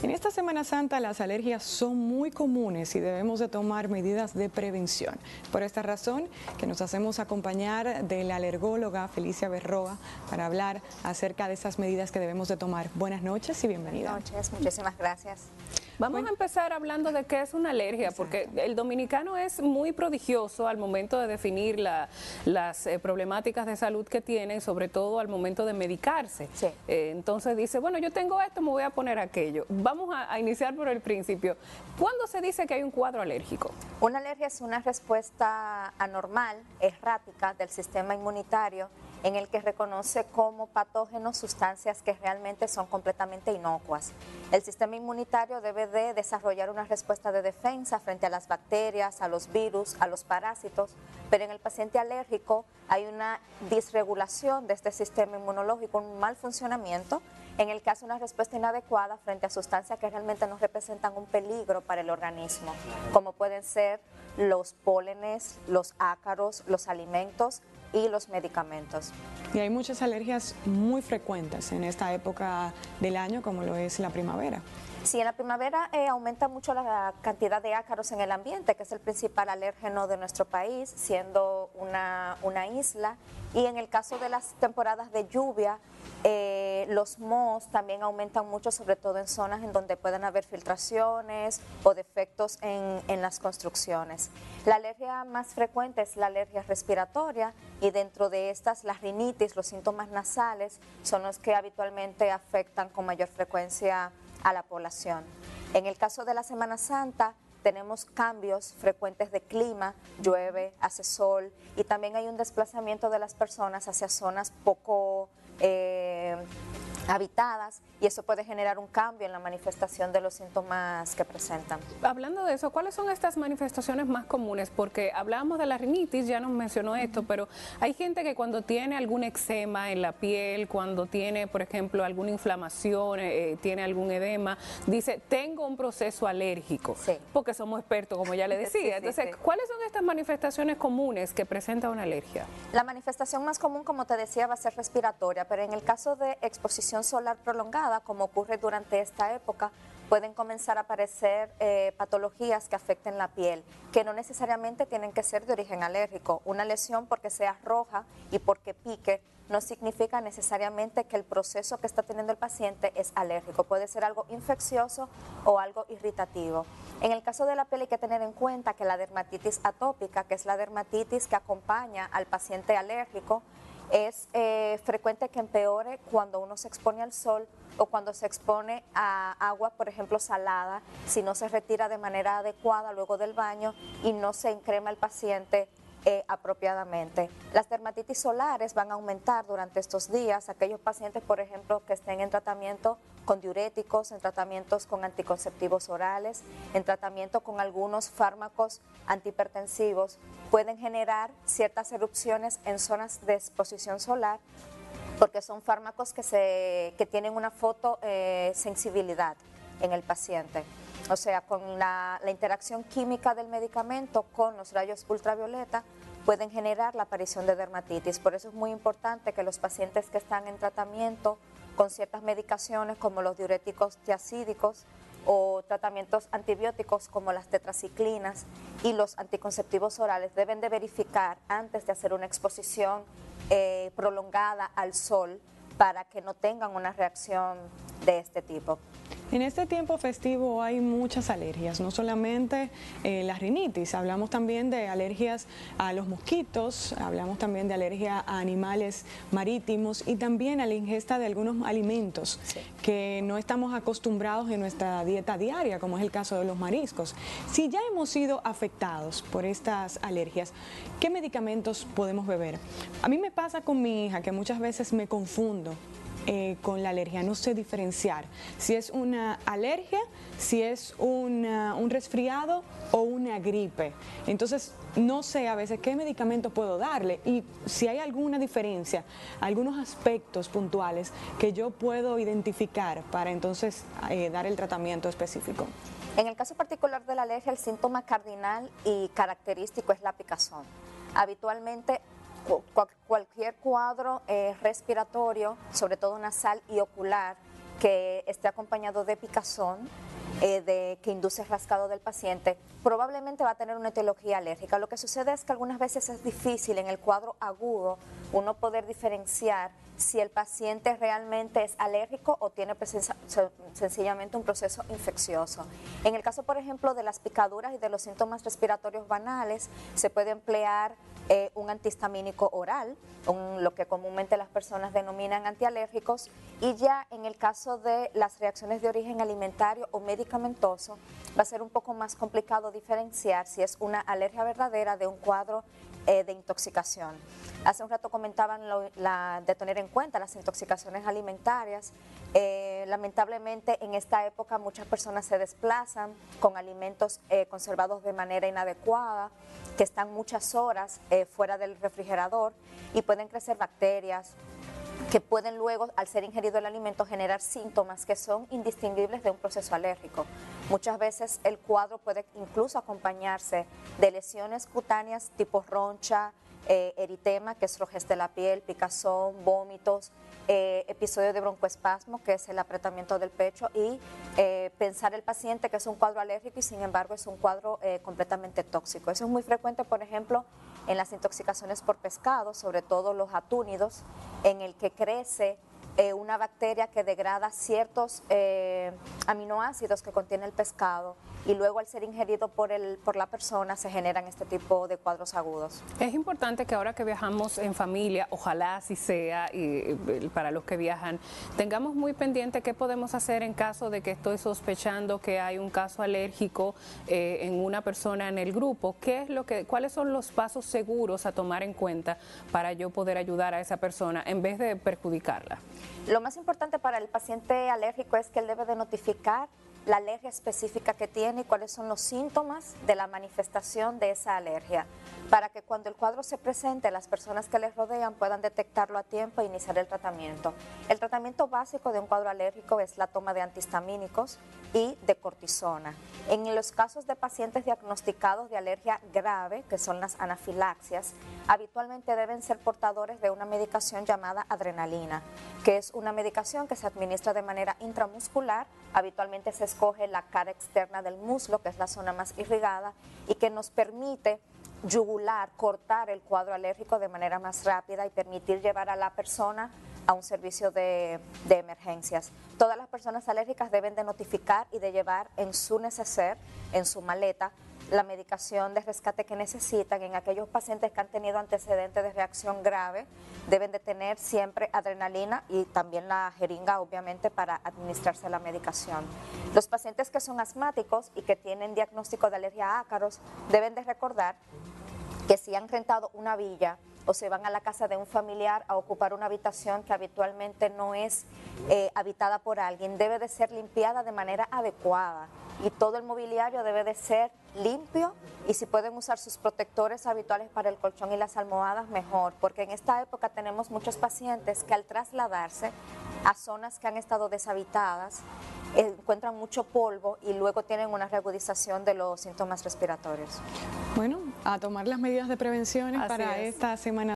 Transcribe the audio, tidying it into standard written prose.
En esta Semana Santa las alergias son muy comunes y debemos de tomar medidas de prevención. Por esta razón que nos hacemos acompañar de la alergóloga Felicia Berroa para hablar acerca de esas medidas que debemos de tomar. Buenas noches y bienvenida. Buenas noches, muchísimas gracias. Vamos a empezar hablando de qué es una alergia, porque el dominicano es muy prodigioso al momento de definir las problemáticas de salud que tiene, sobre todo al momento de medicarse. Sí. Entonces dice, bueno, yo tengo esto, me voy a poner aquello. Vamos a iniciar por el principio. ¿Cuándo se dice que hay un cuadro alérgico? Una alergia es una respuesta anormal, errática del sistema inmunitario en el que reconoce como patógenos sustancias que realmente son completamente inocuas. El sistema inmunitario debe de desarrollar una respuesta de defensa frente a las bacterias, a los virus, a los parásitos, pero en el paciente alérgico hay una disregulación de este sistema inmunológico, un mal funcionamiento, en el que hace una respuesta inadecuada frente a sustancias que realmente no representan un peligro para el organismo, como pueden ser los pólenes, los ácaros, los alimentos y los medicamentos. Y hay muchas alergias muy frecuentes en esta época del año, como lo es la primavera. Sí, en la primavera aumenta mucho la cantidad de ácaros en el ambiente, que es el principal alérgeno de nuestro país, siendo una isla. Y en el caso de las temporadas de lluvia, los mohos también aumentan mucho, sobre todo en zonas en donde pueden haber filtraciones o defectos en las construcciones. La alergia más frecuente es la alergia respiratoria y dentro de estas la rinitis, los síntomas nasales son los que habitualmente afectan con mayor frecuencia a la población. En el caso de la Semana Santa tenemos cambios frecuentes de clima, llueve, hace sol y también hay un desplazamiento de las personas hacia zonas poco habitadas y eso puede generar un cambio en la manifestación de los síntomas que presentan. Hablando de eso, ¿cuáles son estas manifestaciones más comunes? Porque hablábamos de la rinitis, ya nos mencionó esto, pero hay gente que cuando tiene algún eczema en la piel, cuando tiene, por ejemplo, alguna inflamación, tiene algún edema, dice, tengo un proceso alérgico, sí, porque somos expertos, como ya le decía. Sí, Entonces, sí. ¿cuáles son estas manifestaciones comunes que presenta una alergia? La manifestación más común, como te decía, va a ser respiratoria, pero en el caso de exposición solar prolongada, como ocurre durante esta época, pueden comenzar a aparecer patologías que afecten la piel, que no necesariamente tienen que ser de origen alérgico. Una lesión porque sea roja y porque pique no significa necesariamente que el proceso que está teniendo el paciente es alérgico. Puede ser algo infeccioso o algo irritativo. En el caso de la piel hay que tener en cuenta que la dermatitis atópica, que es la dermatitis que acompaña al paciente alérgico, es frecuente que empeore cuando uno se expone al sol o cuando se expone a agua, por ejemplo, salada, si no se retira de manera adecuada luego del baño y no se encrema el paciente apropiadamente. Las dermatitis solares van a aumentar durante estos días. Aquellos pacientes, por ejemplo, que estén en tratamiento con diuréticos, en tratamientos con anticonceptivos orales, en tratamiento con algunos fármacos antihipertensivos, pueden generar ciertas erupciones en zonas de exposición solar porque son fármacos que tienen una fotosensibilidad en el paciente. O sea, con la interacción química del medicamento con los rayos ultravioleta pueden generar la aparición de dermatitis. Por eso es muy importante que los pacientes que están en tratamiento con ciertas medicaciones como los diuréticos tiacídicos o tratamientos antibióticos como las tetraciclinas y los anticonceptivos orales deben de verificar antes de hacer una exposición prolongada al sol para que no tengan una reacción de este tipo. En este tiempo festivo hay muchas alergias, no solamente la rinitis, hablamos también de alergias a los mosquitos, hablamos también de alergia a animales marítimos y también a la ingesta de algunos alimentos que no estamos acostumbrados en nuestra dieta diaria, como es el caso de los mariscos. Si ya hemos sido afectados por estas alergias, ¿qué medicamentos podemos beber? A mí me pasa con mi hija que muchas veces me confundo con la alergia, no sé diferenciar si es una alergia, si es un resfriado o una gripe. Entonces no sé a veces qué medicamento puedo darle y si hay alguna diferencia, algunos aspectos puntuales que yo puedo identificar para entonces dar el tratamiento específico. En el caso particular de la alergia, el síntoma cardinal y característico es la picazón. Habitualmente cualquier cuadro respiratorio, sobre todo nasal y ocular, que esté acompañado de picazón, que induce rascado del paciente, probablemente va a tener una etiología alérgica. Lo que sucede es que algunas veces es difícil en el cuadro agudo uno poder diferenciar si el paciente realmente es alérgico o tiene sencillamente un proceso infeccioso. En el caso, por ejemplo, de las picaduras y de los síntomas respiratorios banales, se puede emplear un antihistamínico oral, lo que comúnmente las personas denominan antialérgicos, y ya en el caso de las reacciones de origen alimentario o medicamentoso, va a ser un poco más complicado diferenciar si es una alergia verdadera de un cuadro de intoxicación. Hace un rato comentaban de tener en cuenta las intoxicaciones alimentarias. Lamentablemente en esta época muchas personas se desplazan con alimentos conservados de manera inadecuada, que están muchas horas fuera del refrigerador y pueden crecer bacterias que pueden luego, al ser ingerido el alimento, generar síntomas que son indistinguibles de un proceso alérgico. Muchas veces el cuadro puede incluso acompañarse de lesiones cutáneas tipo roncha, eritema, que es rojez de la piel, picazón, vómitos, episodio de broncoespasmo, que es el apretamiento del pecho, y pensar el paciente que es un cuadro alérgico y sin embargo es un cuadro completamente tóxico. Eso es muy frecuente, por ejemplo, en las intoxicaciones por pescado, sobre todo los atúnidos, en el que crece una bacteria que degrada ciertos aminoácidos que contiene el pescado y luego al ser ingerido por la persona se generan este tipo de cuadros agudos. Es importante que ahora que viajamos en familia, ojalá así sea, y para los que viajan, tengamos muy pendiente qué podemos hacer en caso de que estoy sospechando que hay un caso alérgico en una persona en el grupo. ¿Cuáles son los pasos seguros a tomar en cuenta para yo poder ayudar a esa persona en vez de perjudicarla? Lo más importante para el paciente alérgico es que él debe de notificar la alergia específica que tiene y cuáles son los síntomas de la manifestación de esa alergia, para que cuando el cuadro se presente, las personas que les rodean puedan detectarlo a tiempo e iniciar el tratamiento. El tratamiento básico de un cuadro alérgico es la toma de antihistamínicos y de cortisona. En los casos de pacientes diagnosticados de alergia grave, que son las anafilaxias, habitualmente deben ser portadores de una medicación llamada adrenalina, que es una medicación que se administra de manera intramuscular. Habitualmente se escoge la cara externa del muslo, que es la zona más irrigada, y que nos permite yugular, cortar el cuadro alérgico de manera más rápida y permitir llevar a la persona a un servicio de emergencias. Todas las personas alérgicas deben de notificar y de llevar en su neceser, en su maleta, la medicación de rescate que necesitan. En aquellos pacientes que han tenido antecedentes de reacción grave, deben de tener siempre adrenalina y también la jeringa, obviamente, para administrarse la medicación. Los pacientes que son asmáticos y que tienen diagnóstico de alergia a ácaros deben de recordar que si han rentado una villa o se van a la casa de un familiar a ocupar una habitación que habitualmente no es habitada por alguien, debe de ser limpiada de manera adecuada y todo el mobiliario debe de ser limpio, y si pueden usar sus protectores habituales para el colchón y las almohadas, mejor, porque en esta época tenemos muchos pacientes que al trasladarse a zonas que han estado deshabitadas encuentran mucho polvo y luego tienen una reagudización de los síntomas respiratorios. Bueno, a tomar las medidas de prevención para es. esta semana.